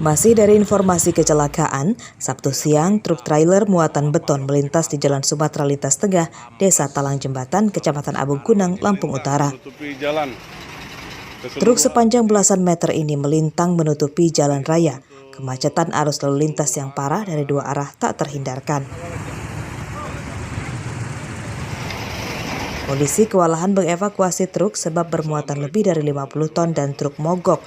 Masih dari informasi kecelakaan, Sabtu siang truk trailer muatan beton melintas di Jalan Sumatera Lintas Tengah, Desa Talang Jembatan, Kecamatan Abung Kunang, Lampung Utara. Truk sepanjang belasan meter ini melintang menutupi jalan raya. Kemacetan arus lalu lintas yang parah dari dua arah tak terhindarkan. Polisi kewalahan mengevakuasi truk sebab bermuatan lebih dari 50 ton dan truk mogok.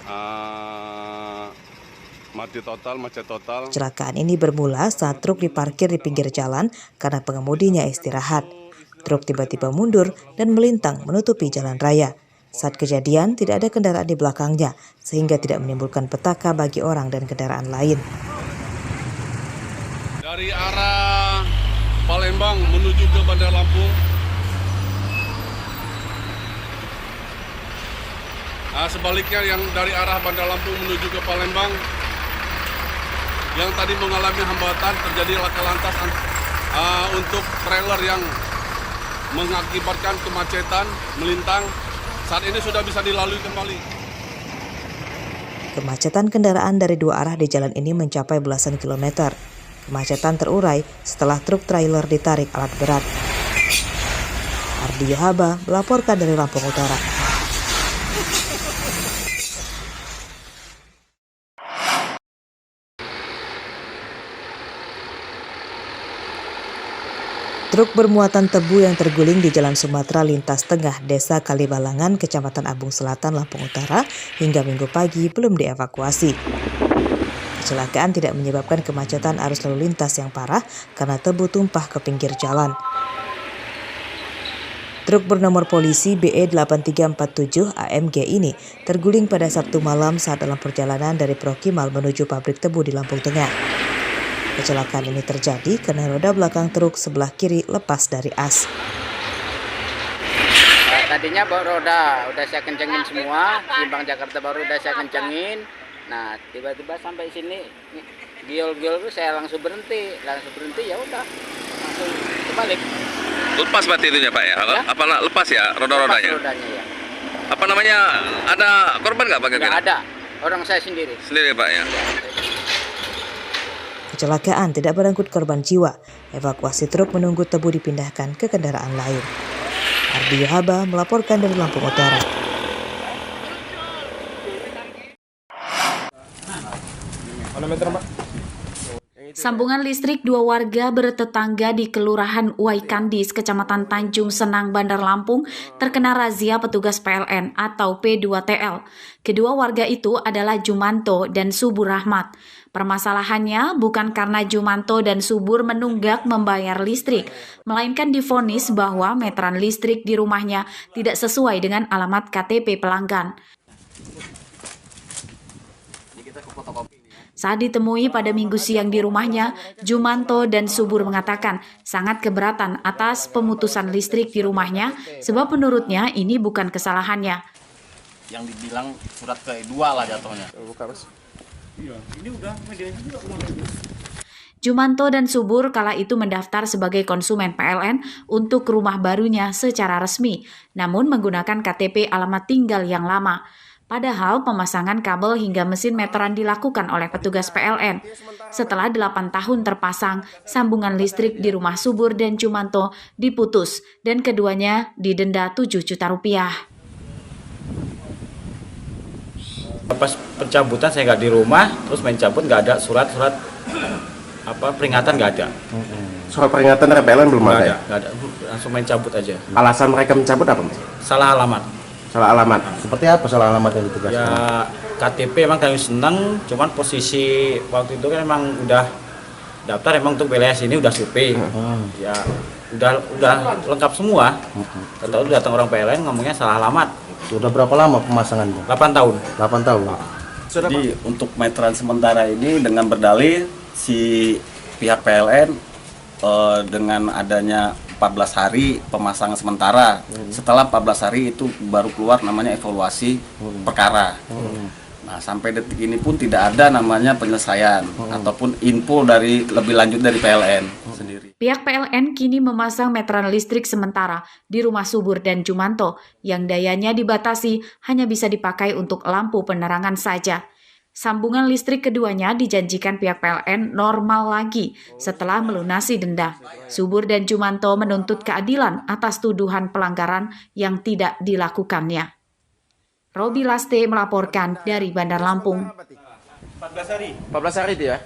Macet total. Kecelakaan ini bermula saat truk diparkir di pinggir jalan karena pengemudinya istirahat. Truk tiba-tiba mundur dan melintang menutupi jalan raya. Saat kejadian tidak ada kendaraan di belakangnya sehingga tidak menimbulkan petaka bagi orang dan kendaraan lain. Dari arah Palembang menuju ke Bandar Lampung. Sebaliknya yang dari arah Bandar Lampung menuju ke Palembang, yang tadi mengalami hambatan, terjadi laka lantas untuk trailer yang mengakibatkan kemacetan, melintang. Saat ini sudah bisa dilalui kembali. Kemacetan kendaraan dari dua arah di jalan ini mencapai belasan kilometer. Kemacetan terurai setelah truk trailer ditarik alat berat. Ardi Yohaba melaporkan dari Lampung Utara. Truk bermuatan tebu yang terguling di Jalan Sumatera Lintas Tengah, Desa Kalibalangan, Kecamatan Abung Selatan, Lampung Utara, hingga Minggu pagi belum dievakuasi. Kecelakaan tidak menyebabkan kemacetan arus lalu lintas yang parah karena tebu tumpah ke pinggir jalan. Truk bernomor polisi BE8347 AMG ini terguling pada Sabtu malam saat dalam perjalanan dari Prokimal menuju pabrik tebu di Lampung Tengah. Kecelakaan ini terjadi karena roda belakang truk sebelah kiri lepas dari as. Tadinya roda udah saya kencengin semua, Simpang Jakarta Baru udah saya kencengin. Nah, tiba-tiba sampai sini giol-giol itu saya langsung berhenti ya udah langsung kebalik. Lepas berarti itunya Pak ya? Apa lepas ya roda-rodanya? Lepas rodanya ya. Apa namanya, ada korban nggak Pak? Nggak ada, orang saya sendiri. Sendiri Pak ya? Kecelakaan tidak berangkut korban jiwa. Evakuasi truk menunggu tebu dipindahkan ke kendaraan lain. Ardi Yohaba melaporkan dari Lampung Utara. Sambungan listrik dua warga bertetangga di Kelurahan Uwaikandis, Kecamatan Tanjung Senang, Bandar Lampung, terkena razia petugas PLN atau P2TL. Kedua warga itu adalah Jumanto dan Subur Rahmat. Permasalahannya bukan karena Jumanto dan Subur menunggak membayar listrik, melainkan divonis bahwa meteran listrik di rumahnya tidak sesuai dengan alamat KTP pelanggan. Saat ditemui pada Minggu siang di rumahnya, Jumanto dan Subur mengatakan sangat keberatan atas pemutusan listrik di rumahnya sebab menurutnya ini bukan kesalahannya. Yang dibilang surat kedua lah jatuhnya. Jumanto dan Subur kala itu mendaftar sebagai konsumen PLN untuk rumah barunya secara resmi, namun menggunakan KTP alamat tinggal yang lama. Padahal pemasangan kabel hingga mesin meteran dilakukan oleh petugas PLN. Setelah 8 tahun terpasang, sambungan listrik di rumah Subur dan Jumanto diputus dan keduanya didenda 7 juta rupiah. Pas pencabutan saya nggak di rumah, terus main cabut nggak ada surat peringatan nggak ada. Soal peringatan dari PLN belum ada? Nggak ada, langsung main cabut aja. Alasan mereka mencabut apa? Salah alamat. Salah alamat? Seperti apa salah alamat yang ditugaskan? Ya KTP emang kami seneng, cuman posisi waktu itu kan emang udah daftar emang untuk wilayah sini udah survei. Ya udah lengkap semua. Tahu datang orang PLN ngomongnya salah alamat. Sudah berapa lama pemasangannya? 8 tahun. 8 tahun. Jadi untuk meteran sementara ini dengan berdalih si pihak PLN dengan adanya 14 hari pemasangan sementara. Setelah 14 hari itu baru keluar namanya evaluasi perkara. Nah, sampai detik ini pun tidak ada namanya penyelesaian ataupun info dari lebih lanjut dari PLN sendiri. Pihak PLN kini memasang meteran listrik sementara di rumah Subur dan Jumanto yang dayanya dibatasi hanya bisa dipakai untuk lampu penerangan saja. Sambungan listrik keduanya dijanjikan pihak PLN normal lagi setelah melunasi denda. Subur dan Jumanto menuntut keadilan atas tuduhan pelanggaran yang tidak dilakukannya. Robi Laste melaporkan dari Bandar Lampung. 14 hari itu ya?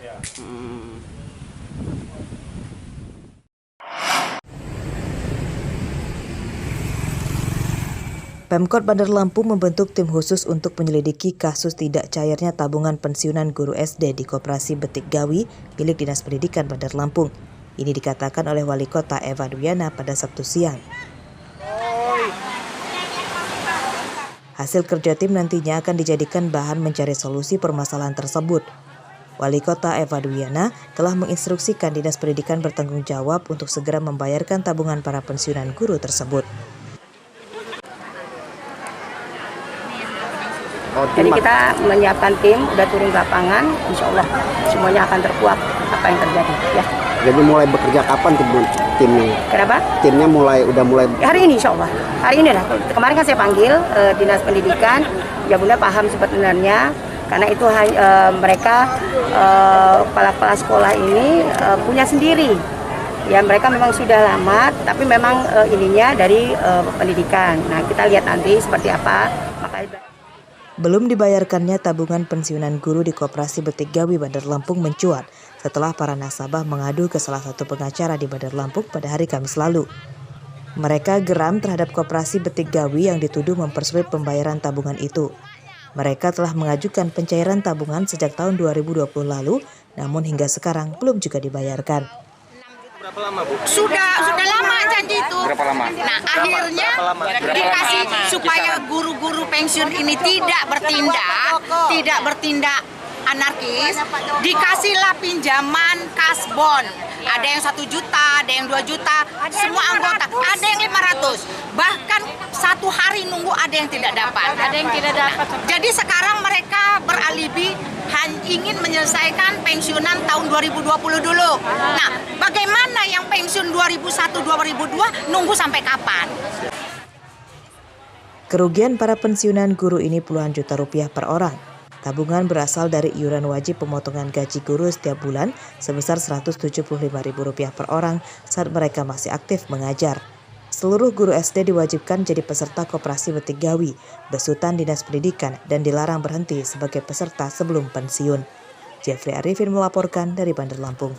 Pemkot Bandar Lampung membentuk tim khusus untuk menyelidiki kasus tidak cairnya tabungan pensiunan guru SD di Koperasi Betik Gawi milik Dinas Pendidikan Bandar Lampung. Ini dikatakan oleh Wali Kota Eva Duyana pada Sabtu siang. Hasil kerja tim nantinya akan dijadikan bahan mencari solusi permasalahan tersebut. Wali Kota Eva Duyana telah menginstruksikan Dinas Pendidikan bertanggung jawab untuk segera membayarkan tabungan para pensiunan guru tersebut. Jadi kita menyiapkan tim, udah turun ke lapangan, insya Allah semuanya akan terkuak apa yang terjadi. Ya. Jadi mulai bekerja kapan timnya? Kenapa? Timnya udah mulai. Hari ini insya Allah. Hari ini lah. Kemarin kan saya panggil Dinas Pendidikan, ya Bunda paham sebenarnya, karena itu mereka kepala-kepala sekolah ini punya sendiri. Ya mereka memang sudah lama, tapi memang ininya dari pendidikan. Nah kita lihat nanti seperti apa. Belum dibayarkannya tabungan pensiunan guru di Koperasi Betik Gawi Bandar Lampung mencuat setelah para nasabah mengadu ke salah satu pengacara di Bandar Lampung pada hari Kamis lalu. Mereka geram terhadap Koperasi Betik Gawi yang dituduh mempersulit pembayaran tabungan itu. Mereka telah mengajukan pencairan tabungan sejak tahun 2020 lalu, namun hingga sekarang belum juga dibayarkan. Berapa lama, Bu? Sudah lama janji itu. Berapa lama? Nah, akhirnya dikasih supaya guru-guru pensiun ini tidak bertindak anarkis, dikasihlah pinjaman kasbon. Ada yang 1 juta, ada yang 2 juta, semua anggota, ada yang 500. Bahkan 1 hari nunggu ada yang tidak dapat. Jadi sekarang mereka beralibi ingin menyelesaikan pensiunan tahun 2020 dulu. Nah, bagaimana yang pensiun 2001-2002 nunggu sampai kapan? Kerugian para pensiunan guru ini puluhan juta rupiah per orang. Tabungan berasal dari iuran wajib pemotongan gaji guru setiap bulan sebesar Rp175.000 per orang saat mereka masih aktif mengajar. Seluruh guru SD diwajibkan jadi peserta Koperasi Betik Gawi, besutan Dinas Pendidikan, dan dilarang berhenti sebagai peserta sebelum pensiun. Jeffrey Arifin melaporkan dari Bandar Lampung.